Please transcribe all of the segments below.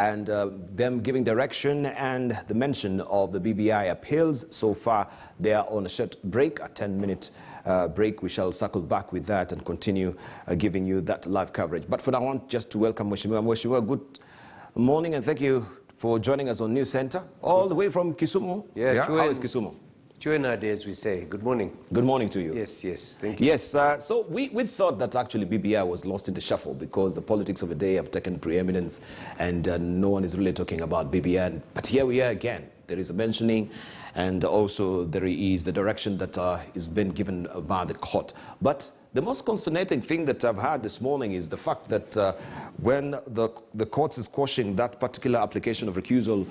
and them giving direction and the mention of the BBI appeals. So far, they are on a short break, a 10-minute break. We shall circle back with that and continue giving you that live coverage. But for now, I want just to welcome Mheshimiwa. Mheshimiwa, good morning and thank you for joining us on News Center, all the way from Kisumu. Yeah, how is Kisumu? Chuenade, as we say. Good morning. Good morning to you. Yes, yes, thank you. Yes, so we thought that actually BBI was lost in the shuffle because the politics of the day have taken preeminence and no one is really talking about BBI. But here we are again. There is a mentioning and also there is the direction that is been given by the court. But the most consternating thing that I've heard this morning is the fact that when the court is quashing that particular application of recusal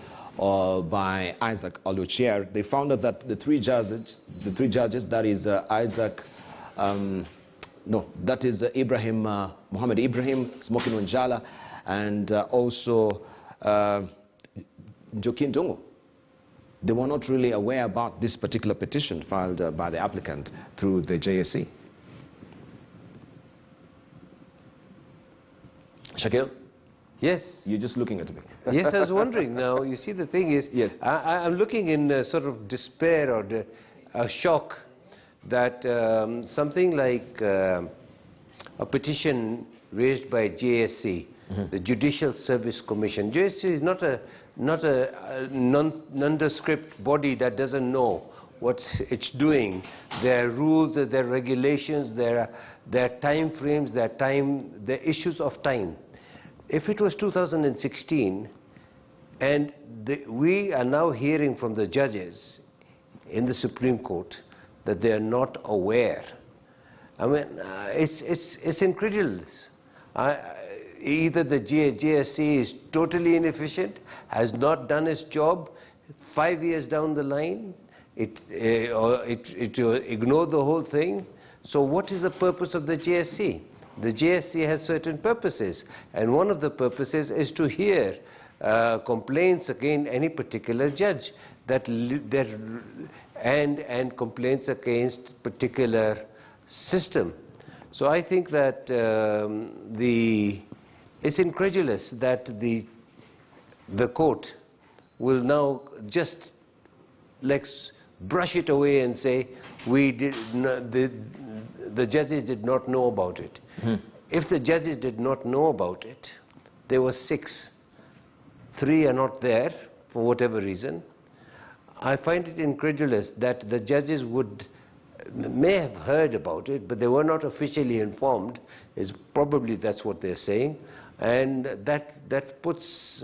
by Isaac Oluchier, they found out that the three judges, that is Ibrahim, Mohammed Ibrahim, Smoking Wanjala, and also Njoki Ndungu, they were not really aware about this particular petition filed by the applicant through the JSC. Shakil? Yes. You're just looking at me. Yes, I was wondering. Now, you see, the thing is, yes. I'm looking in sort of despair or a shock that something like a petition raised by JSC, the Judicial Service Commission. JSC is not a nondescript body that doesn't know what it's doing. There are rules, there are regulations, there are time frames, there are issues of time. If it was 2016, and we are now hearing from the judges in the Supreme Court that they are not aware, I mean, it's incredulous. Either the JSC is totally inefficient, has not done its job, 5 years down the line, it ignored the whole thing. So what is the purpose of the JSC? The JSC has certain purposes, and one of the purposes is to hear complaints against any particular judge and complaints against particular system. So I think that it's incredulous that the court will now just like brush it away and say the judges did not know about it. If the judges did not know about it, there were 6. 3 are not there for whatever reason. I find it incredulous that the judges may have heard about it, but they were not officially informed. Probably that's what they're saying, and that puts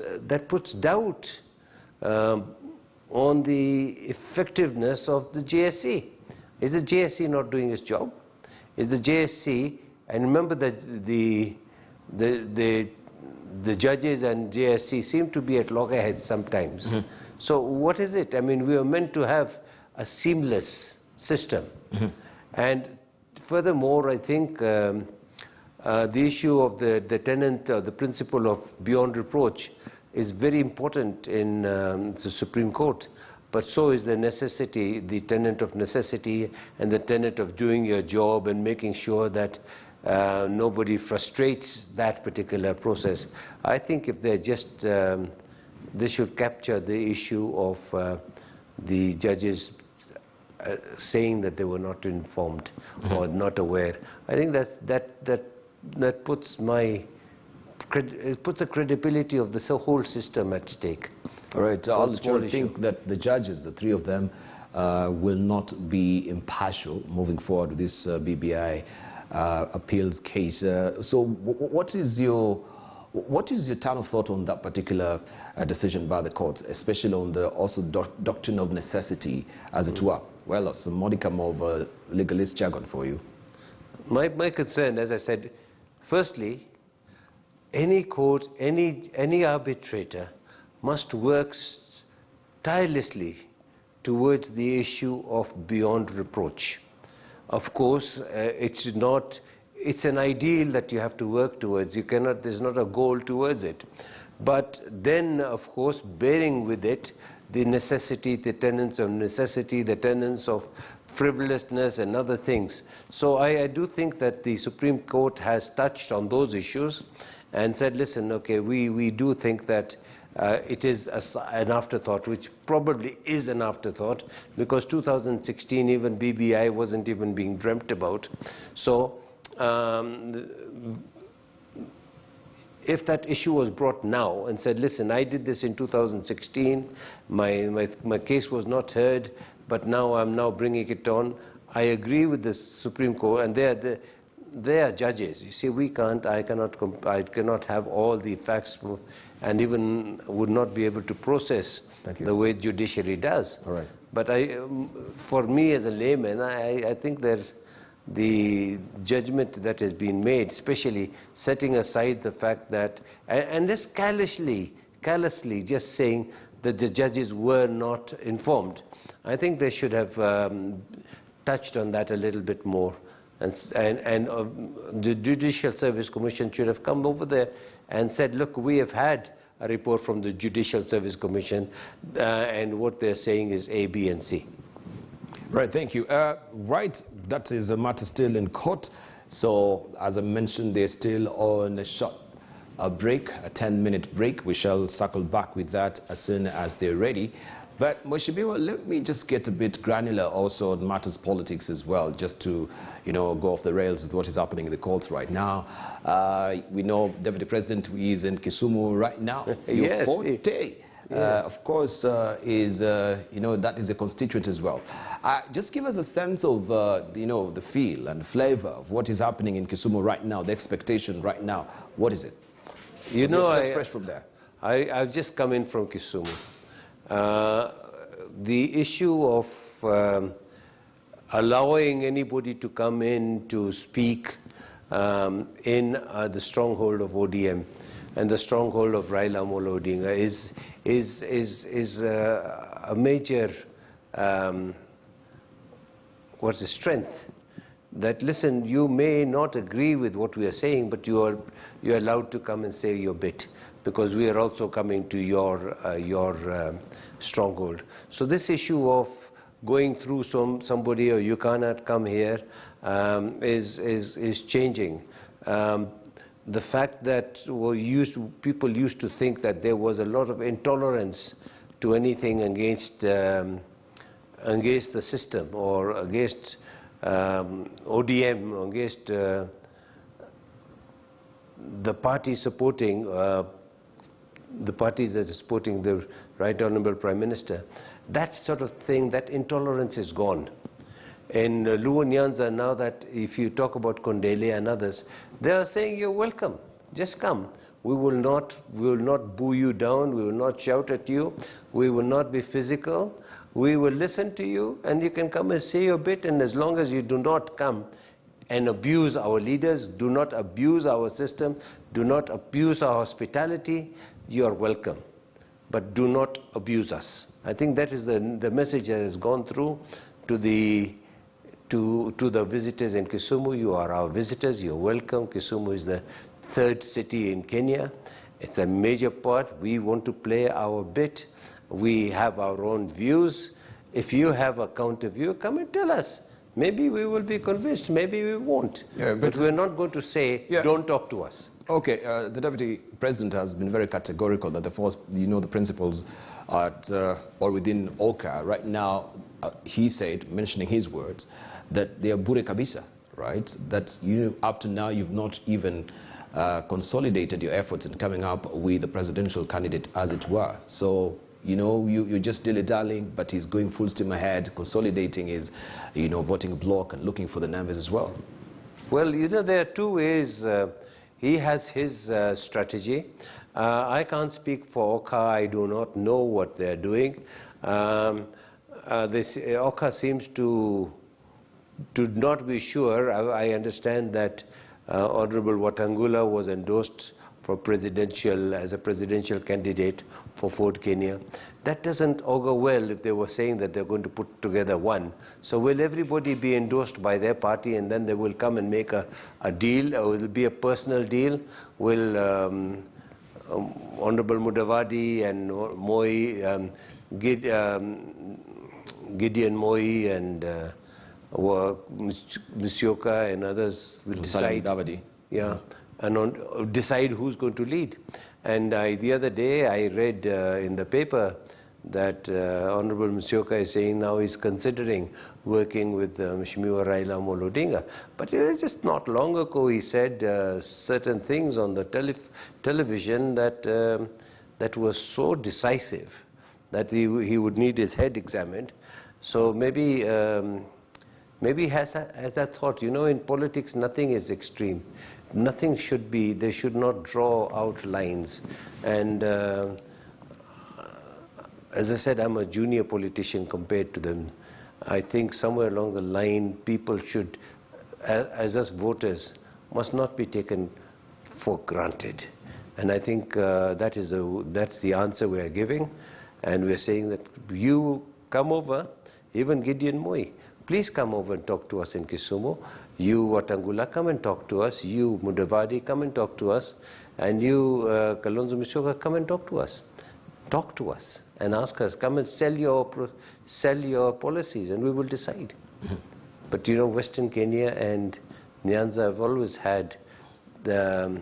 doubt on the effectiveness of the JSC. Is the JSC not doing its job? Is the JSC, and remember that the judges and JSC seem to be at loggerheads sometimes. So what is it? I mean, we are meant to have a seamless system. And furthermore, I think the issue of the tenet, or the principle of beyond reproach, is very important in the Supreme Court. But so is the necessity, the tenet of necessity, and the tenet of doing your job and making sure that nobody frustrates that particular process. I think if they're just, they should capture the issue of the judges saying that they were not informed or not aware. I think that puts the credibility of the whole system at stake. All right, I think that the judges, the 3 of them, will not be impartial moving forward with this BBI appeals case. So what is your turn of thought on that particular decision by the court, especially on the also doctrine of necessity, as it were? Well, some modicum of legalist jargon for you. My concern, as I said, firstly, any court, any arbitrator must work tirelessly towards the issue of beyond reproach. Of course, it's an ideal that you have to work towards. There's not a goal towards it. But then, of course, bearing with it, the necessity, the tenets of necessity, the tenets of frivolousness and other things. So I do think that the Supreme Court has touched on those issues, and said, listen, okay, we do think that it is an afterthought, which probably is an afterthought, because 2016 even BBI wasn't even being dreamt about. So if that issue was brought now and said, listen, I did this in 2016, my case was not heard, but now I'm now bringing it on, I agree with the Supreme Court, and they are judges. You see, I cannot have all the facts, and even would not be able to process the way judiciary does. All right. But for me as a layman, I think that the judgment that has been made, especially setting aside the fact that, and just callously just saying that the judges were not informed, I think they should have touched on that a little bit more. And the Judicial Service Commission should have come over there and said, look, we have had a report from the Judicial Service Commission, and what they're saying is A, B, and C. Right, thank you. Right, that is a matter still in court. So, as I mentioned, they're still on a break, a 10-minute break. We shall circle back with that as soon as they're ready. But, Moshibiwa, let me just get a bit granular also on matters politics as well, just to, go off the rails with what is happening in the courts right now. We know Deputy President is in Kisumu right now. Yes. Forte. Yes. Of course, is that is a constituent as well. Just give us a sense of the feel and flavor of what is happening in Kisumu right now. The expectation right now. What is it? Just fresh from there. I've just come in from Kisumu. The issue of allowing anybody to come in to speak in the stronghold of ODM and the stronghold of Raila Amolo Odinga is a major strength. That, listen, you may not agree with what we are saying, but you're allowed to come and say your bit, because we are also coming to your stronghold. So this issue of going through somebody, or you cannot come here, is changing. The fact that people used to think that there was a lot of intolerance to anything against the system, or against ODM, or against the party supporting the parties that are supporting the Right Honourable Prime Minister. That sort of thing, that intolerance is gone. In Luo Nyanza now, that if you talk about Kondele and others, they are saying you're welcome, just come. We will not boo you down, we will not shout at you, we will not be physical, we will listen to you, and you can come and say your bit, and as long as you do not come and abuse our leaders, do not abuse our system, do not abuse our hospitality, you are welcome. But do not abuse us. I think that is the message that has gone through to the visitors in Kisumu. You are our visitors, you're welcome. Kisumu is the third city in Kenya. It's a major part. We want to play our bit. We have our own views. If you have a counter view, come and tell us. Maybe we will be convinced, maybe we won't. Yeah, but we're not going to say, don't talk to us. Okay, the Deputy President has been very categorical that the principles at or within OCA right now, he said, mentioning his words, that they are bure kabisa, right? That up to now you've not even consolidated your efforts in coming up with a presidential candidate, as it were. So, you're just dilly-dallying, but he's going full steam ahead, consolidating his, voting bloc and looking for the numbers as well. Well, there are two ways. He has his strategy. I can't speak for OCA. I do not know what they're doing. OCA seems to not be sure. I understand that Honorable Watangula was endorsed for as a presidential candidate for Ford Kenya. That doesn't augur well if they were saying that they're going to put together one. So will everybody be endorsed by their party, and then they will come and make a deal, or will it be a personal deal? Will Honorable Mudavadi and Moi, Gideon Moi and Musyoka and others will decide? Davadi. Yeah. decide who's going to lead. And the other day I read in the paper that Honorable Musyoka is saying now he's considering working with Mheshimiwa Raila Amolo Odinga. But just not long ago he said certain things on the television that that was so decisive that he would need his head examined. So maybe maybe has that thought. You know, in politics nothing is extreme. Nothing should be, they should not draw out lines. And as I said, I'm a junior politician compared to them. I think somewhere along the line, people should, as us voters, must not be taken for granted. And I think that's the answer we are giving. And we're saying that you come over, even Gideon Moi, please come over and talk to us in Kisumu. You, Watangula, come and talk to us. You, Mudavadi, come and talk to us. And you, Kalonzo Musyoka, come and talk to us. Talk to us and ask us, come and sell your policies and we will decide. Mm-hmm. But you know, Western Kenya and Nyanza have always had a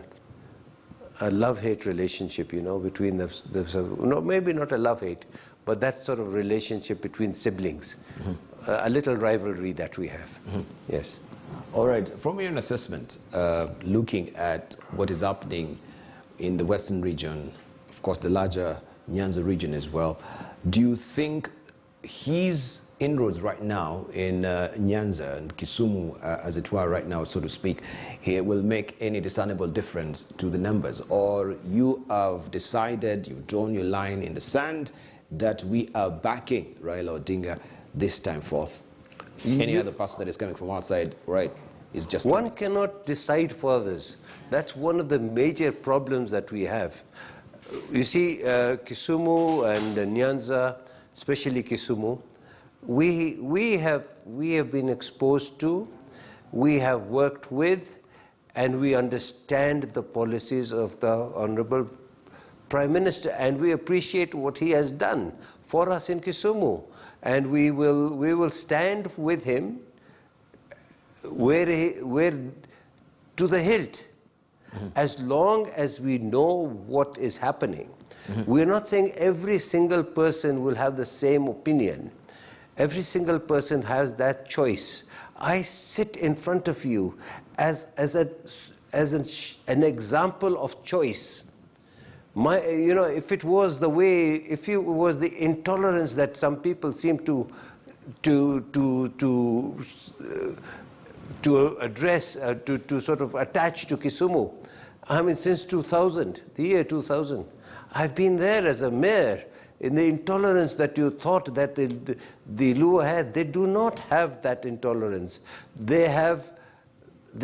love-hate relationship, you know, between no, maybe not a love-hate, but that sort of relationship between siblings. Mm-hmm. A little rivalry that we have. Mm-hmm. Yes. All right. From your assessment, looking at what is happening in the Western region, of course, the larger Nyanza region as well, do you think his inroads right now in Nyanza and Kisumu, as it were right now, so to speak, it will make any discernible difference to the numbers? Or you have decided, you've drawn your line in the sand, that we are backing Raila Odinga this time forth? Any other person that is coming from outside, right, is just... One cannot decide for others. That's one of the major problems that we have. You see, Kisumu and Nyanza, especially Kisumu, we have been exposed to, we have worked with, and we understand the policies of the Honorable Prime Minister, and we appreciate what he has done for us in Kisumu. And we will stand with him where to the hilt, mm-hmm. as long as we know what is happening. Mm-hmm. We're not saying every single person will have the same opinion. Every single person has that choice. I sit in front of you as an example of choice. You know, if it was the way, if it was the intolerance that some people seem to address, to sort of attach to Kisumu, I mean, since 2000, the year 2000, I've been there as a mayor. In the intolerance that you thought that the Luo had, they do not have that intolerance. They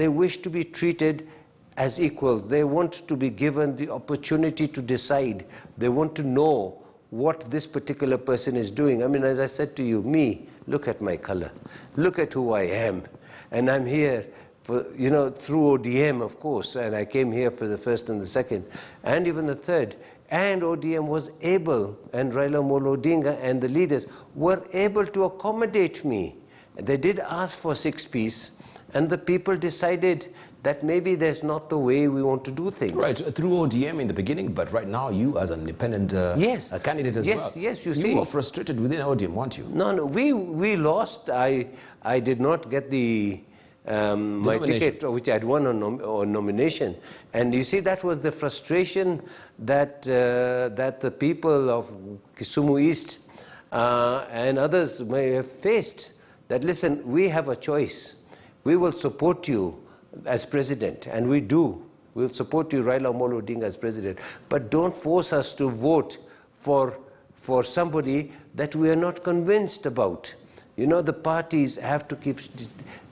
wish to be treated as equals. They want to be given the opportunity to decide. They want to know what this particular person is doing. I mean, as I said to you, me, look at my color. Look at who I am. And I'm here for, you know, through ODM, of course, and I came here for the first and the second, and even the third. And ODM was able, and Raila Amolo Odinga and the leaders were able to accommodate me. They did ask for 6-piece, and the people decided that maybe that's not the way we want to do things. Right, through ODM in the beginning, but right now you as an independent candidate as well. Yes, you see. You were frustrated within ODM, weren't you? No, we lost. I did not get my ticket, which I had won on nomination. And you see, that was the frustration that the people of Kisumu East and others may have faced. That, listen, we have a choice. We will support you as president, and we do. We'll support you, Raila Amolo Odinga, as president. But don't force us to vote for somebody that we are not convinced about. You know, the parties have to keep...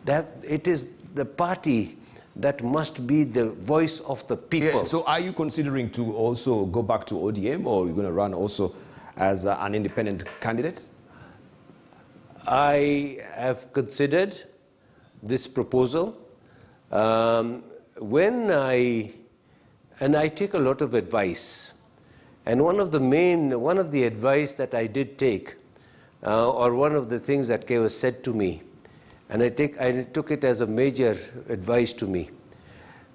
that it is the party that must be the voice of the people. Yeah, so are you considering to also go back to ODM, or are you going to run also as an independent candidate? I have considered this proposal. And I take a lot of advice. And one of the advice that I did take, or one of the things that was said to me, and I took it as a major advice to me.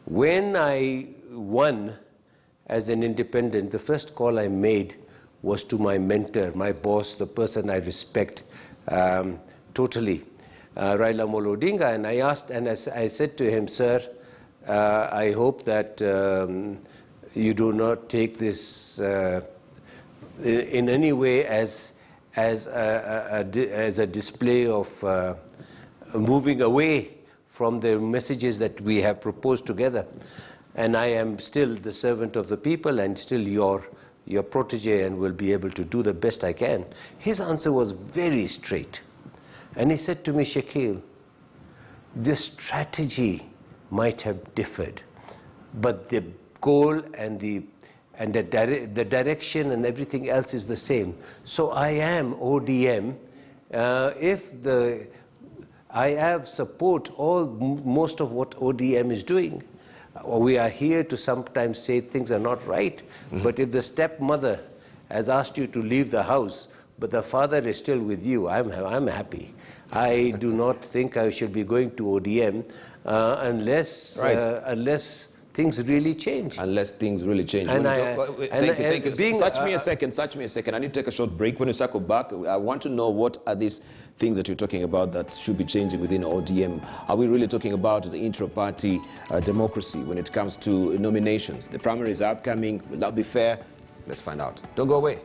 When I won as an independent, the first call I made was to my mentor, my boss, the person I respect totally, Raila Amolo Odinga, and I asked, and I said to him, sir, I hope that you do not take this in any way as a display of moving away from the messages that we have proposed together. And I am still the servant of the people and still your protege and will be able to do the best I can. His answer was very straight. And he said to me, Shakil, the strategy might have differed, but the goal and the direction and everything else is the same. So I am ODM. I have support most of what ODM is doing. We are here to sometimes say things are not right, but if the stepmother has asked you to leave the house, but the father is still with you, I'm happy. I do not think I should be going to ODM unless things really change. Unless things really change. Thank you. Search me a second. I need to take a short break. When you circle back, I want to know what are these things that you're talking about that should be changing within ODM. Are we really talking about the intra-party democracy when it comes to nominations? The primaries are upcoming. Will that be fair? Let's find out. Don't go away.